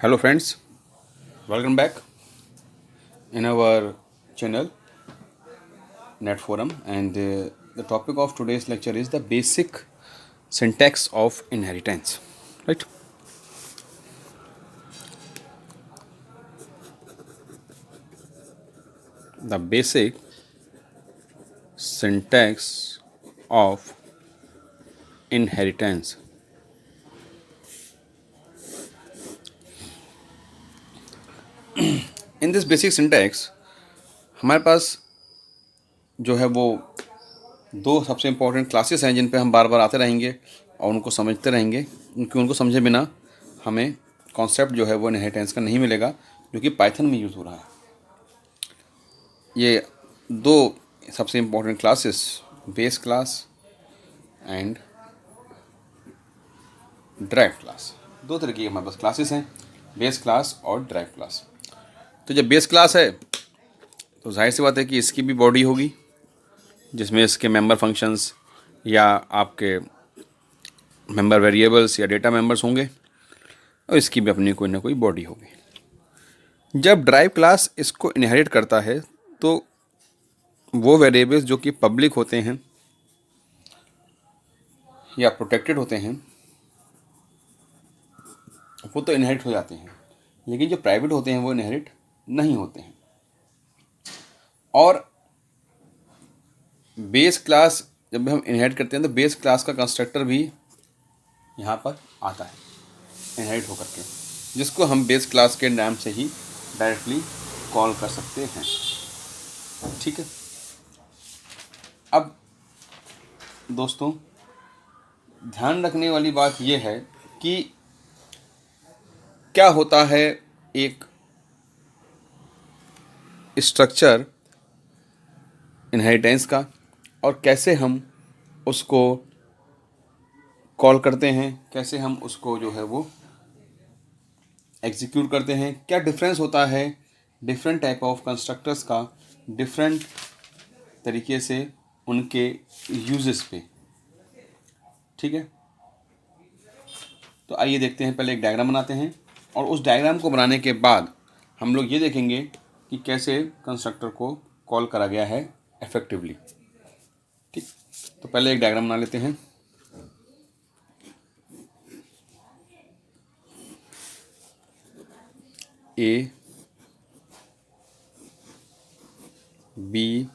Hello, friends. Welcome back in our channel Net Forum. And the topic of today's lecture is the basic syntax of inheritance. Right? The basic syntax of inheritance. In this basic syntax, हमारे पास जो है वो दो सबसे important classes हैं जिन पे हम बार बार आते रहेंगे और उनको समझते रहेंगे, क्योंकि उनको समझे बिना हमें कॉन्सेप्ट जो है वो इनहेरिटेंस का नहीं मिलेगा, जो कि पाइथन में यूज़ हो रहा है। ये दो सबसे important classes, base class and drive class, दो तरह की हमारे पास क्लासेस हैं, बेस क्लास और ड्राइव क्लास। तो जब बेस क्लास है तो जाहिर सी बात है कि इसकी भी बॉडी होगी, जिसमें इसके मेंबर फंक्शंस या आपके मेंबर वेरिएबल्स या डेटा मेंबर्स होंगे, और इसकी भी अपनी कोई ना कोई बॉडी होगी। जब ड्राइव क्लास इसको इनहेरिट करता है तो वो वेरिएबल्स जो कि पब्लिक होते हैं या प्रोटेक्टेड होते हैं वो तो इनहेरिट हो जाते हैं, लेकिन जो प्राइवेट होते हैं वो इनहेरिट नहीं होते हैं। और बेस क्लास जब हम इनहेरिट करते हैं तो बेस क्लास का कंस्ट्रक्टर भी यहाँ पर आता है इनहेरिट होकर के, जिसको हम बेस क्लास के नाम से ही डायरेक्टली कॉल कर सकते हैं। ठीक है। अब दोस्तों, ध्यान रखने वाली बात यह है कि क्या होता है एक स्ट्रक्चर इनहेरिटेंस का और कैसे हम उसको कॉल करते हैं, कैसे हम उसको जो है वो एग्जीक्यूट करते हैं, क्या डिफरेंस होता है डिफरेंट टाइप ऑफ कंस्ट्रक्टर्स का डिफरेंट तरीके से उनके यूजेस पे। ठीक है। तो आइए देखते हैं, पहले एक डायग्राम बनाते हैं और उस डायग्राम को बनाने के बाद हम लोग ये देखेंगे कि कैसे कंस्ट्रक्टर को कॉल करा गया है इफेक्टिवली। ठीक। तो पहले एक डायग्राम बना लेते हैं। A B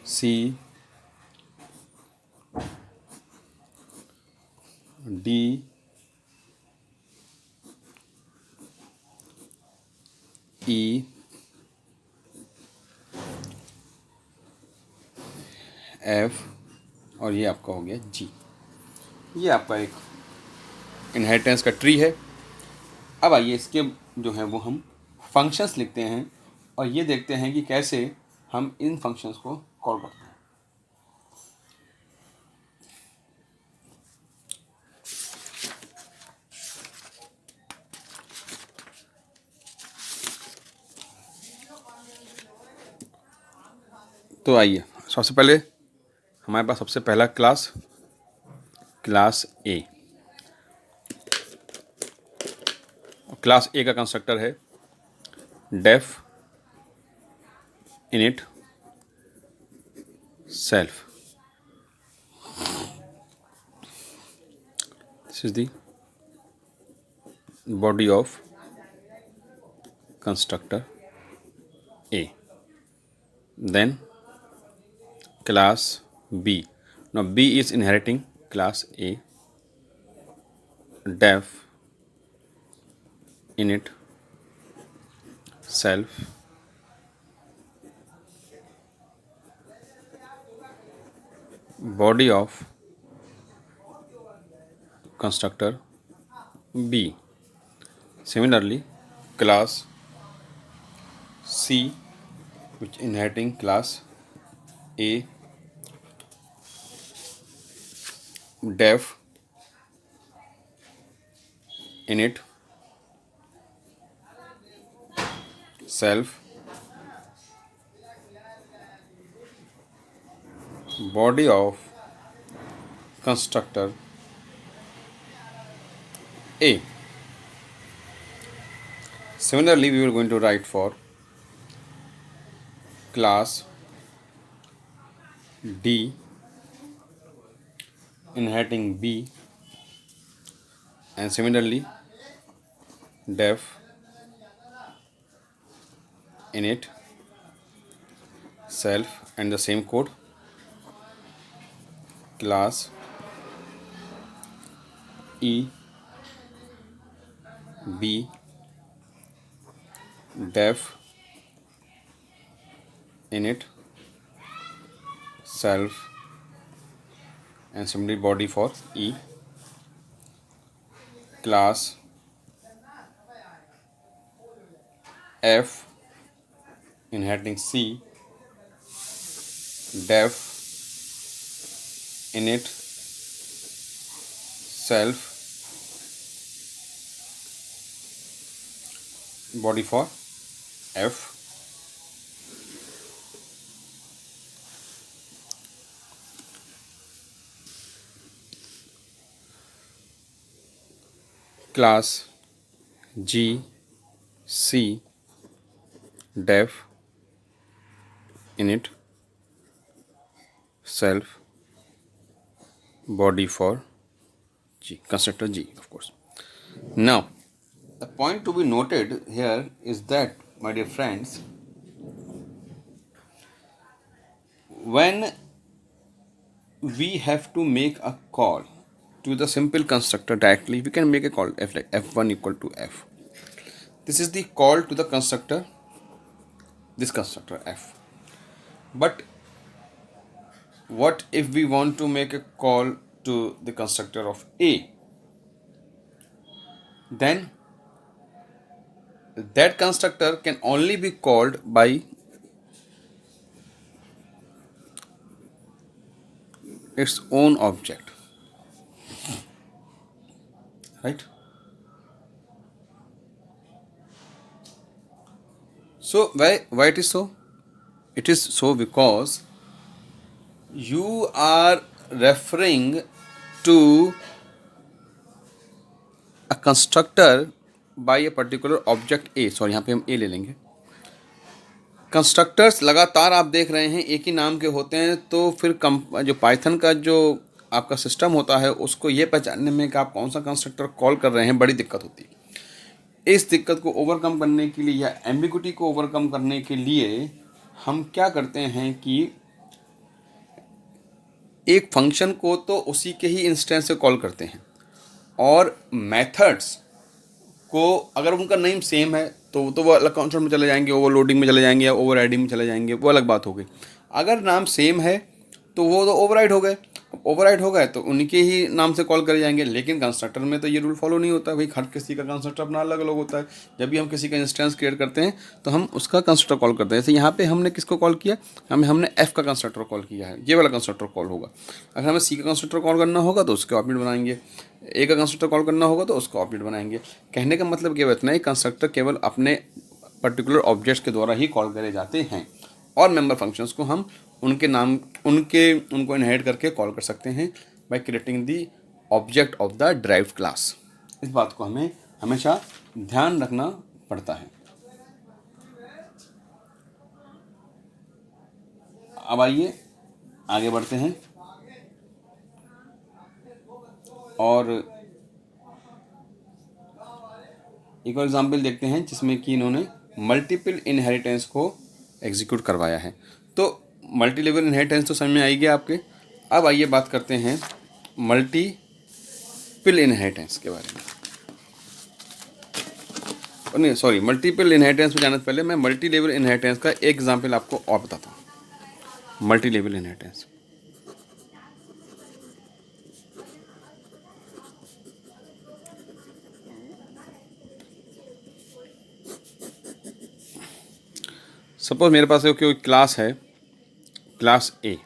C D E F और ये आपका हो गया जी। ये आपका एक इनहेरिटेंस का ट्री है। अब आइए इसके जो है वो हम फंक्शंस लिखते हैं और ये देखते हैं कि कैसे हम इन फंक्शंस को कॉल करते हैं। तो आइए, सबसे पहले हमारे पास सबसे पहला क्लास ए। क्लास ए का कंस्ट्रक्टर है def init self. This is the body of constructor A. Then class B. Now B is inheriting class A. Def init self body of constructor B. Similarly, class C, which inheriting class A, def init self body of constructor A. Similarly, we are going to write for class D inheriting B, and similarly def init self, and the same code class E B def init self, and similarly body for E class F inheriting C def init self, body for F class G C def init self, body for G, constructor G, of course. Now, the point to be noted here is that, my dear friends, when we have to make a call to the simple constructor directly, we can make a call f like f1 equal to f. This is the call to the constructor, this constructor f. But what if we want to make a call to the constructor of A? Then that constructor can only be called by its own object, right? So why it is so? It is so because you are referring to a constructor by a particular object A. Sorry, यहाँ पे हम A ले लेंगे. Constructors लगातार आप देख रहे हैं एक ही नाम के होते हैं, तो फिर जो पाइथन का जो आपका सिस्टम होता है उसको ये पहचानने में कि आप कौन सा कंस्ट्रक्टर कॉल कर रहे हैं बड़ी दिक्कत होती है. इस दिक्कत को ओवरकम करने के लिए या एम्बिगुइटी को ओवरकम करने के लिए हम क्या करते हैं कि एक फंक्शन को तो उसी के ही इंस्टेंस से कॉल करते हैं, और मेथड्स को अगर उनका नेम सेम है तो वो अलग कॉन्सेप्ट में चले जाएंगे, ओवरलोडिंग में चले जाएंगे या ओवरराइडिंग में चले जाएंगे, वो अलग बात हो गई. अगर नाम सेम है तो वो तो ओवरराइड हो गए. ओवरराइड हो गए तो उनके ही नाम से कॉल करे जाएंगे. लेकिन कंस्ट्रक्टर में तो ये रूल फॉलो नहीं होता भाई. हर किसी का कंस्ट्रक्टर अपना अलग अलग होता है. जब भी हम किसी का इंस्टेंस क्रिएट करते हैं तो हम उसका कंस्ट्रक्टर कॉल करते हैं. जैसे यहाँ पे हमने किसको कॉल किया, हमने एफ का कंस्ट्रक्टर कॉल किया है, ये वाला कंस्ट्रक्टर कॉल होगा. अगर हमें सी का कंस्ट्रक्टर कॉल करना होगा तो उसके ऑब्जेक्ट बनाएंगे. ए का कंस्ट्रक्टर कॉल करना होगा तो उसका ऑब्जेक्ट बनाएंगे. कहने का मतलब केवल इतना ही, कंस्ट्रक्टर केवल अपने पर्टिकुलर ऑब्जेक्ट्स के द्वारा ही कॉल करे जाते हैं, और मेंबर फंक्शंस को हम उनको इनहेरिट करके कॉल कर सकते हैं by creating the object of the derived class. इस बात को हमें हमेशा ध्यान रखना पड़ता है. अब आइए आगे बढ़ते हैं और एक और एग्जाम्पल देखते हैं जिसमें कि इन्होंने मल्टीपल इनहेरिटेंस को एग्जीक्यूट करवाया है. तो मल्टी लेवल इनहेरिटेंस तो समझ में आई गया आपके. अब आइए बात करते हैं मल्टीपल इनहेरिटेंस के बारे में. नहीं सॉरी, मल्टीपल इनहेरिटेंस में जाने से पहले मैं मल्टी लेवल इनहेरिटेंस का एक एग्जाम्पल आपको और बताता हूँ. मल्टी लेवल इनहेरिटेंस, सपोज मेरे पास कोई क्लास है, class A.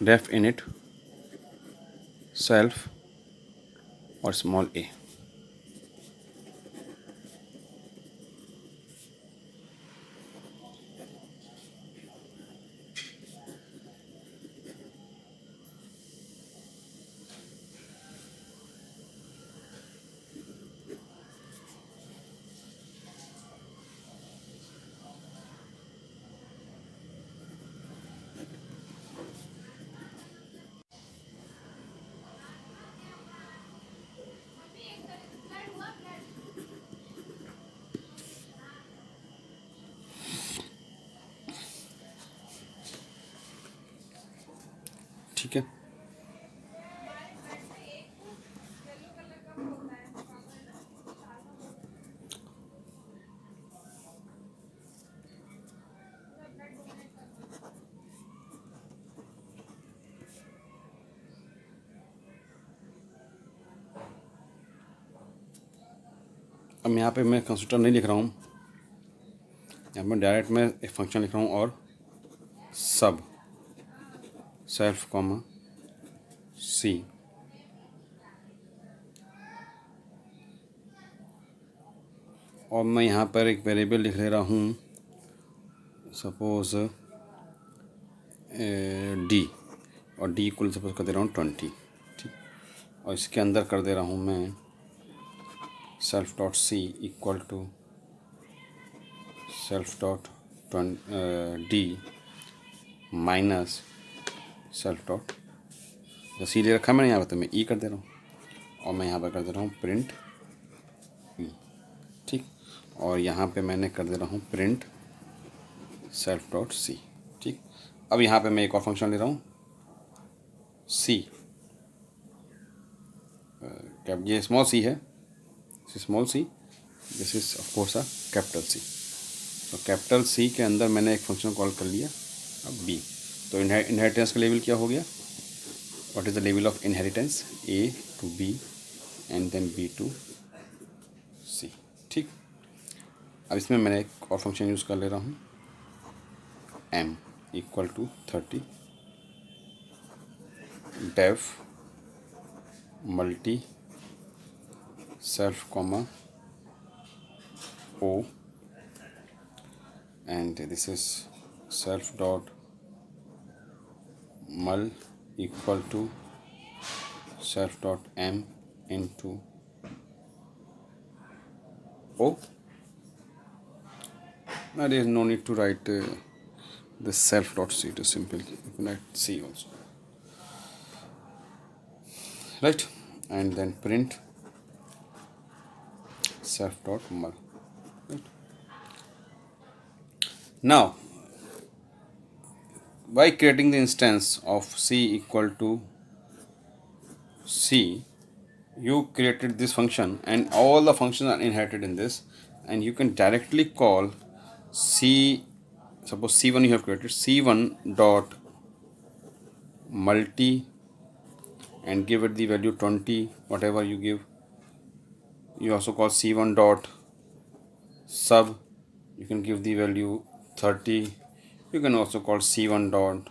Def init self और स्मॉल ए. ठीक है। अब यहाँ पे मैं कंस्ट्रक्टर नहीं लिख रहा हूँ, यहाँ पर डायरेक्ट मैं एक फंक्शन लिख रहा हूँ और सब सेल्फ कॉमा सी, और मैं यहाँ पर एक वेरिएबल लिख ले रहा हूँ, सपोज डी, और डी इक्वल सपोज कर दे रहा हूँ 20, ठीक। और इसके अंदर कर दे रहा हूँ मैं self dot C equal to self dot D minus self dot, तो सी ले रखा है मैंने यहाँ पर, तो मैं ई कर दे रहा हूँ, और मैं यहाँ पर कर दे रहा हूँ प्रिंट ई, ठीक। और यहाँ पे मैंने कर दे रहा हूँ प्रिंट सेल्फ डॉट सी, ठीक। अब यहाँ पे मैं एक और फंक्शन ले रहा हूँ सी, ये स्मॉल सी है, small C, this is of course a capital C. तो कैपिटल सी के अंदर मैंने एक फंक्शन कॉल कर लिया, अब बी। तो इनहेरिटेंस का लेवल क्या हो गया, what is the level of inheritance, A to B and then B to C, ठीक। अब इसमें मैंने एक और फंक्शन यूज़ कर ले रहा हूँ, m equal to 30 def multi self comma o, and this is self dot mul equal to self dot m into o. Now there is no need to write this self dot c, it is simple, you can write c also, right. And then print self dot mul, right. Now by creating the instance of c equal to c, you created this function and all the functions are inherited in this, and you can directly call c, suppose c1 you have created, c1 dot multi and give it the value 20, whatever you give. You also call c1 dot sub, you can give the value 30. You can also call c1 dot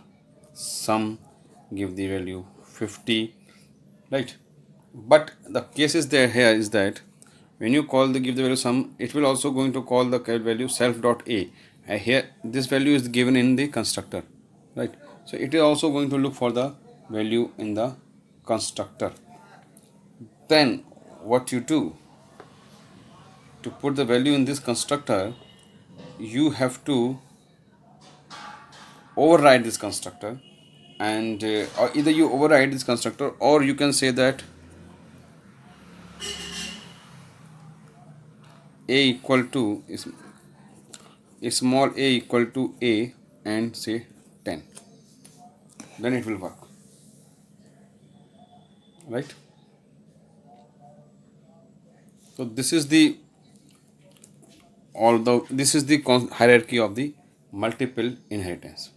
sum, give the value 50, right. But the case is there here is that when you call the give the value sum, it will also going to call the value self dot a, and here this value is given in the constructor, right. So it is also going to look for the value in the constructor. Then what you do to put the value in this constructor, you have to override this constructor, and or either you override this constructor, or you can say that a equal to is small a equal to a and say 10, then it will work, right. So this is the this is the hierarchy of the multiple inheritance,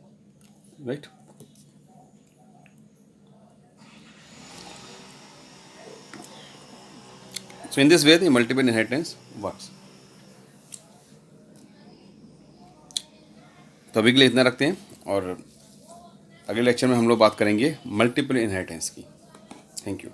right. So in this way the multiple inheritance works. तो अभी के लिए इतना रखते हैं, और अगले lecture में हम लोग बात करेंगे मल्टीपल इनहेरिटेंस की। Thank you.